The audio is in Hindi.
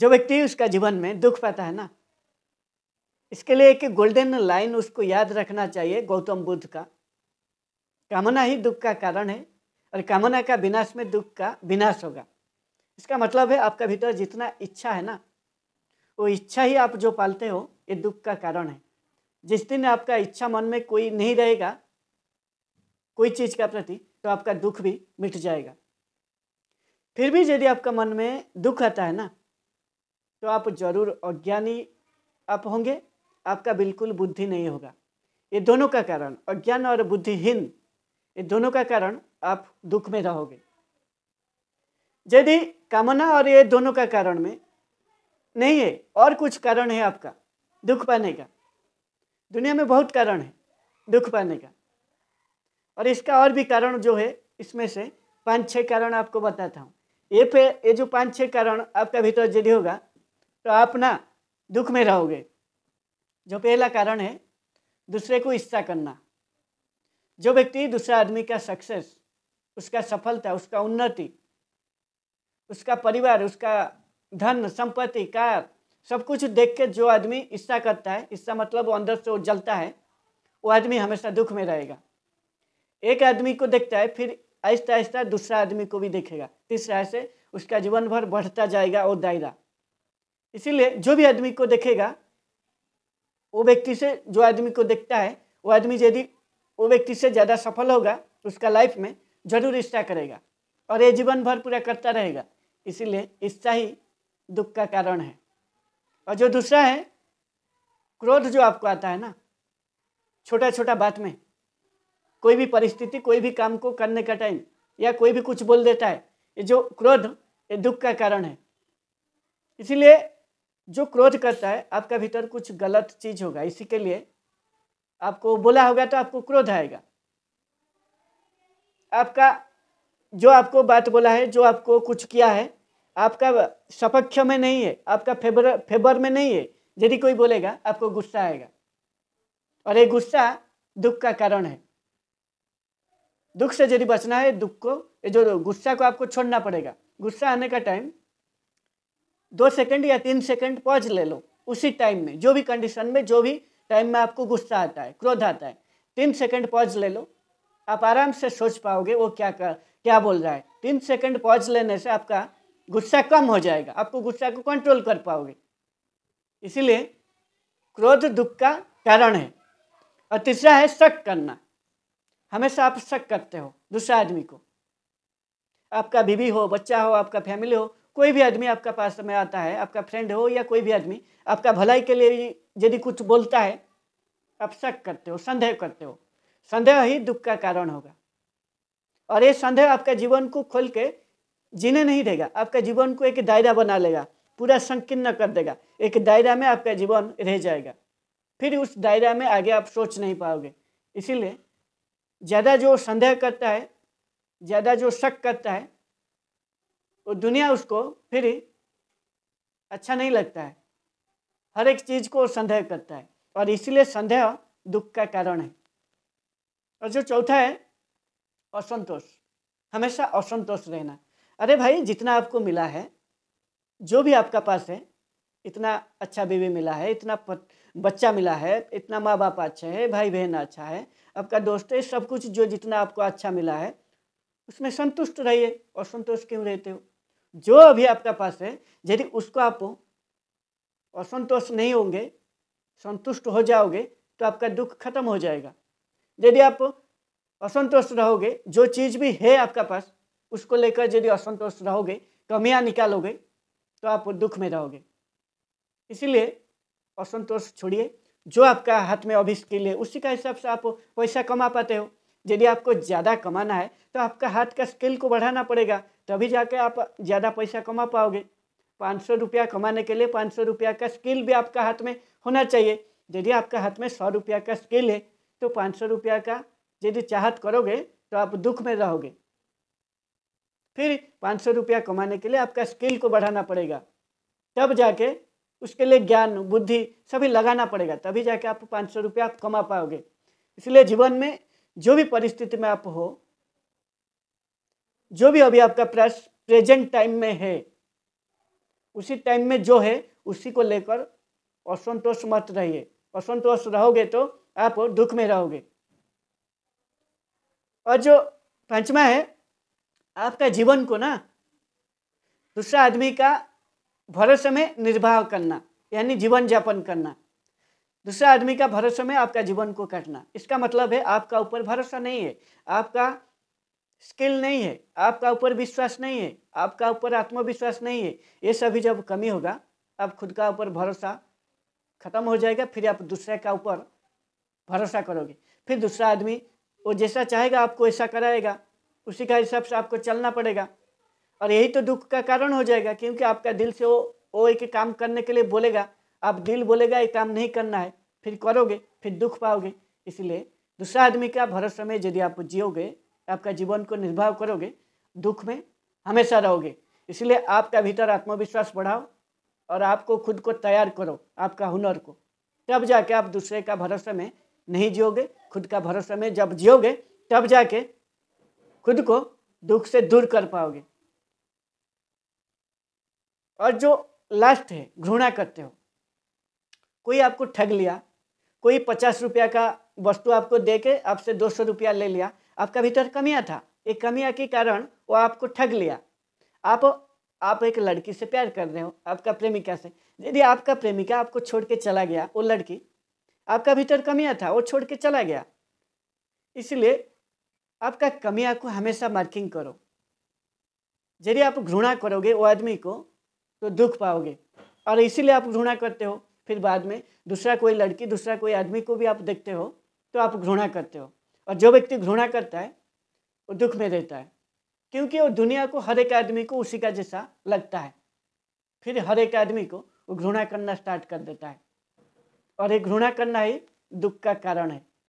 जो व्यक्ति उसका जीवन में दुख पाता है ना, इसके लिए एक गोल्डन लाइन उसको याद रखना चाहिए गौतम बुद्ध का, कामना ही दुख का कारण है और कामना का विनाश में दुख का विनाश होगा। इसका मतलब है आपका भीतर जितना इच्छा है ना, वो इच्छा ही आप जो पालते हो, ये दुख का कारण है। जिस दिन आपका इच्छा मन में कोई नहीं रहेगा कोई चीज़ का प्रति, तो आपका दुख भी मिट जाएगा। फिर भी यदि आपका मन में दुख आता है ना, तो आप जरूर अज्ञानी आप होंगे, आपका बिल्कुल बुद्धि नहीं होगा। ये दोनों का कारण, अज्ञान और बुद्धिहीन, ये दोनों का कारण आप दुख में रहोगे। यदि कामना और ये दोनों का कारण में नहीं है और कुछ कारण है आपका दुख पाने का, दुनिया में बहुत कारण है दुख पाने का, और इसका और भी कारण जो है, इसमें से 5-6 कारण आपको बताता हूँ। ये जो 5-6 कारण आपका भीतर यदि होगा तो आप ना दुख में रहोगे। जो पहला कारण है दूसरे को ईर्ष्या करना। जो व्यक्ति दूसरा आदमी का सक्सेस, उसका सफलता, उसका उन्नति, उसका परिवार, उसका धन संपत्ति कार सब कुछ देख के जो आदमी ईर्ष्या करता है, इसका मतलब वो अंदर से वो जलता है, वो आदमी हमेशा दुख में रहेगा। एक आदमी को देखता है, फिर आहिस्ता आहिस्ता दूसरा आदमी को भी देखेगा, तीसरा, ऐसे उसका जीवन भर बढ़ता जाएगा वो दायरा। इसीलिए जो भी आदमी को देखेगा, वो व्यक्ति से जो आदमी को देखता है, वो आदमी यदि वो व्यक्ति से ज़्यादा सफल होगा उसका लाइफ में, जरूर ईर्ष्या करेगा और ये जीवन भर पूरा करता रहेगा। इसीलिए ईर्ष्या ही दुख का कारण है। और जो दूसरा है क्रोध, जो आपको आता है ना छोटा छोटा बात में, कोई भी परिस्थिति, कोई भी काम को करने का टाइम, या कोई भी कुछ बोल देता है, ये जो क्रोध, ये दुख का कारण है। इसीलिए जो क्रोध करता है, आपका भीतर कुछ गलत चीज होगा, इसी के लिए आपको बोला होगा तो आपको क्रोध आएगा। आपका जो आपको बात बोला है, जो आपको कुछ किया है, आपका सपक्ष में नहीं है, आपका फेवर में नहीं है, यदि कोई बोलेगा आपको गुस्सा आएगा, और ये गुस्सा दुख का कारण है। दुख से यदि बचना है, दुख को, ये जो गुस्सा को आपको छोड़ना पड़ेगा। गुस्सा आने का टाइम 2 सेकंड या 3 सेकंड पॉज ले लो, उसी टाइम में, जो भी कंडीशन में, जो भी टाइम में आपको गुस्सा आता है, क्रोध आता है, 3 सेकंड पॉज ले लो, आप आराम से सोच पाओगे वो क्या बोल रहा है। 3 सेकंड पॉज लेने से आपका गुस्सा कम हो जाएगा, आपको गुस्सा को कंट्रोल कर पाओगे। इसीलिए क्रोध दुख का कारण है। और तीसरा है शक करना। हमेशा आप शक करते हो दूसरा आदमी को, आपका बीवी हो, बच्चा हो, आपका फैमिली हो, कोई भी आदमी आपका पास में आता है, आपका फ्रेंड हो या कोई भी आदमी आपका भलाई के लिए यदि कुछ बोलता है, आप शक करते हो, संदेह करते हो। संदेह ही दुख का कारण होगा, और ये संदेह आपका जीवन को खोल के जीने नहीं देगा, आपका जीवन को एक दायरा बना लेगा, पूरा संकीर्ण कर देगा। एक दायरा में आपका जीवन रह जाएगा, फिर उस दायरा में आगे आप सोच नहीं पाओगे। इसीलिए ज़्यादा जो संदेह करता है, ज़्यादा जो शक करता है, वो दुनिया उसको फिर अच्छा नहीं लगता है, हर एक चीज़ को संदेह करता है, और इसीलिए संदेह दुख का कारण है। और जो चौथा है असंतोष, हमेशा असंतोष रहना। अरे भाई, जितना आपको मिला है, जो भी आपका पास है, इतना अच्छा बीवी मिला है, इतना बच्चा मिला है, इतना माँ बाप अच्छा है, भाई बहन अच्छा है, आपका दोस्त है, सब कुछ जो जितना आपको अच्छा मिला है उसमें संतुष्ट रहिए। असंतोष क्यों रहते हो? जो अभी आपका पास है, यदि उसको आप असंतोष नहीं होंगे, संतुष्ट हो जाओगे, तो आपका दुख खत्म हो जाएगा। यदि आप असंतोष रहोगे, जो चीज़ भी है आपका पास उसको लेकर यदि असंतोष रहोगे, कमियां निकालोगे, तो आप दुख में रहोगे। इसीलिए असंतोष छोड़िए। जो आपका हाथ में अभी स्किल है, उसी का हिसाब से आप पैसा कमा पाते हो। यदि आपको ज़्यादा कमाना है तो आपका हाथ का स्किल को बढ़ाना पड़ेगा, तभी जाके आप ज़्यादा पैसा कमा पाओगे। 500 रुपया कमाने के लिए 500 रुपया का स्किल भी आपका हाथ में होना चाहिए। यदि आपका हाथ में 100 रुपया का स्किल है, तो 500 रुपया का यदि चाहत करोगे तो आप दुख में रहोगे। फिर 500 रुपया कमाने के लिए आपका स्किल को बढ़ाना पड़ेगा, तब जाके उसके लिए ज्ञान बुद्धि सभी लगाना पड़ेगा, तभी जाके आप 500 रुपया आप कमा पाओगे। इसलिए जीवन में जो भी परिस्थिति में आप हो, जो भी अभी आपका प्रेजेंट टाइम में है, उसी टाइम में जो है उसी को लेकर असंतोष मत रहिए। असंतोष रहोगे तो आप दुख में रहोगे। और जो पांचवा है, आपका जीवन को ना दूसरा आदमी का भरोसे में निर्वाह करना, यानी जीवन यापन करना। दूसरा आदमी का भरोसे में आपका जीवन को काटना, इसका मतलब है आपका ऊपर भरोसा नहीं है, आपका स्किल नहीं है, आपका ऊपर विश्वास नहीं है, आपका ऊपर आत्मविश्वास नहीं है। ये सभी जब कमी होगा, आप खुद का ऊपर भरोसा खत्म हो जाएगा, फिर आप दूसरे का ऊपर भरोसा करोगे। फिर दूसरा आदमी वो जैसा चाहेगा आपको ऐसा कराएगा, उसी का हिसाब से आपको चलना पड़ेगा। और यही तो दुख का कारण हो जाएगा, क्योंकि आपका दिल से वो एक काम करने के लिए बोलेगा, आप दिल बोलेगा ये काम नहीं करना है, फिर करोगे, फिर दुख पाओगे। इसलिए दूसरा आदमी का भरोसा में यदि आप जियोगे, आपका जीवन को निर्वाह करोगे, दुख में हमेशा रहोगे। इसलिए आपका भीतर आत्मविश्वास बढ़ाओ और आपको खुद को तैयार करो, आपका हुनर को, तब जाके आप दूसरे का भरोसा में नहीं जियोगे। खुद का भरोसा में जब जियोगे तब जाके खुद को दुख से दूर कर पाओगे। और जो लास्ट है, घृणा करते हो। कोई आपको ठग लिया, कोई 50 रुपया का वस्तु आपको दे के आपसे 200 रुपया ले लिया, आपका भीतर कमियां था, एक कमियां के कारण वो आपको ठग लिया। आप एक लड़की से प्यार कर रहे हो, आपका प्रेमिका से, यदि आपका प्रेमिका आपको छोड़ के चला गया, वो लड़की, आपका भीतर कमियां था, वो छोड़ के चला गया। इसलिए आपका कमियां को हमेशा मार्किंग करो। यदि आप घृणा करोगे वो आदमी को तो दुख पाओगे, और इसीलिए आप घृणा करते हो। फिर बाद में दूसरा कोई लड़की, दूसरा कोई आदमी को भी आप देखते हो तो आप घृणा करते हो। और जो व्यक्ति घृणा करता है वो दुख में रहता है, क्योंकि वो दुनिया को हर एक आदमी को उसी का जैसा लगता है। फिर हर एक आदमी को वो घृणा करना स्टार्ट कर देता है, और ये घृणा करना ही दुख का कारण है।